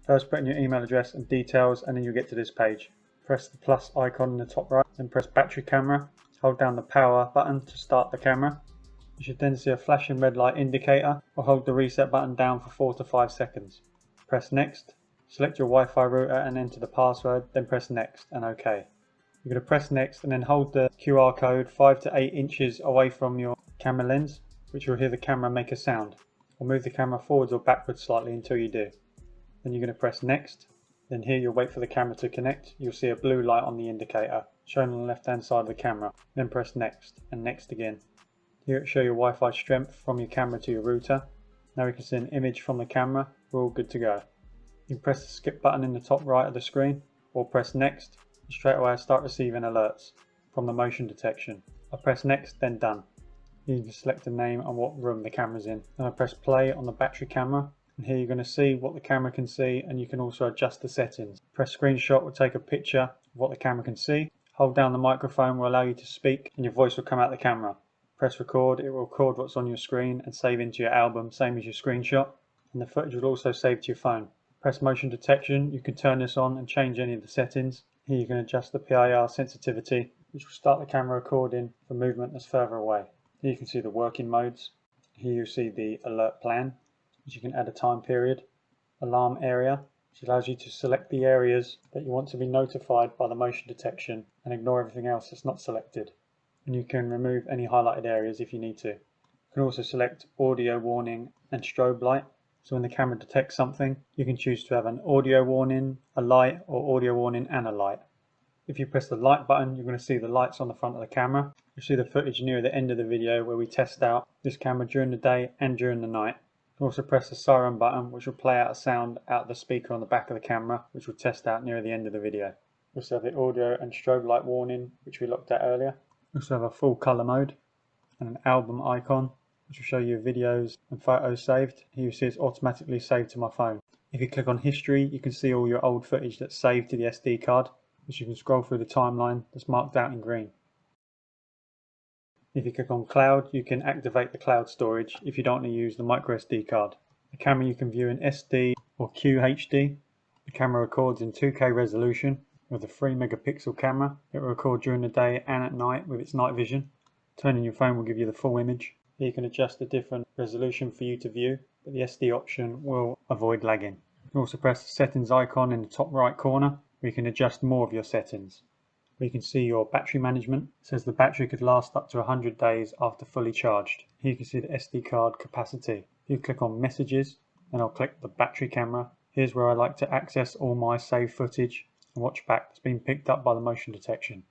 First put in your email address and details, and then you'll get to this page. Press the plus icon in the top right, then press battery camera. Hold down the power button to start the camera. You should then see a flashing red light indicator, or hold the reset button down for 4 to 5 seconds. Press next, select your Wi-Fi router and enter the password, then press next and OK. You're going to press next and then hold the QR code 5 to 8 inches away from your camera lens, which will hear the camera make a sound. Or move the camera forwards or backwards slightly until you do. Then you're going to press next. Then here you'll wait for the camera to connect. You'll see a blue light on the indicator shown on the left hand side of the camera. Then press next and next again. Here it will show your Wi-Fi strength from your camera to your router. Now we can see an image from the camera. We're all good to go. You can press the skip button in the top right of the screen or press next and straight away start receiving alerts from the motion detection. I press next, then done. You can select the name and what room the camera's in. Then I press play on the battery camera. And here you're going to see what the camera can see, and you can also adjust the settings. Press screenshot will take a picture of what the camera can see. Hold down the microphone will allow you to speak and your voice will come out the camera. Press record, it will record what's on your screen and save into your album, same as your screenshot. And the footage will also save to your phone. Press motion detection, you can turn this on and change any of the settings. Here you can adjust the PIR sensitivity, which will start the camera recording for movement that's further away. Here you can see the working modes. Here you see the alert plan, which you can add a time period, alarm area, which allows you to select the areas that you want to be notified by the motion detection and ignore everything else that's not selected. And you can remove any highlighted areas if you need to. You can also select audio warning and strobe light. So when the camera detects something, you can choose to have an audio warning, a light, or audio warning and a light. If you press the light button, you're going to see the lights on the front of the camera. You'll see the footage near the end of the video where we test out this camera during the day and during the night. You can also press the Siren button, which will play out a sound out the speaker on the back of the camera, which we'll test out near the end of the video. We also have the audio and strobe light warning, which we looked at earlier. We also have a full colour mode and an album icon, which will show you videos and photos saved. Here you see it's automatically saved to my phone. If you click on history, you can see all your old footage that's saved to the SD card, which you can scroll through the timeline that's marked out in green. If you click on cloud, you can activate the cloud storage if you don't want to use the micro SD card. The camera you can view in SD or QHD. The camera records in 2K resolution with a 3 megapixel camera. It will record during the day and at night with its night vision. Turning your phone will give you the full image. Here you can adjust the different resolution for you to view, but the SD option will avoid lagging. You can also press the settings icon in the top right corner where you can adjust more of your settings. We can see your battery management. It says the battery could last up to 100 days after fully charged. Here you can see the SD card capacity. You click on messages and I'll click the battery camera. Here's where I like to access all my saved footage and watch back that's been picked up by the motion detection.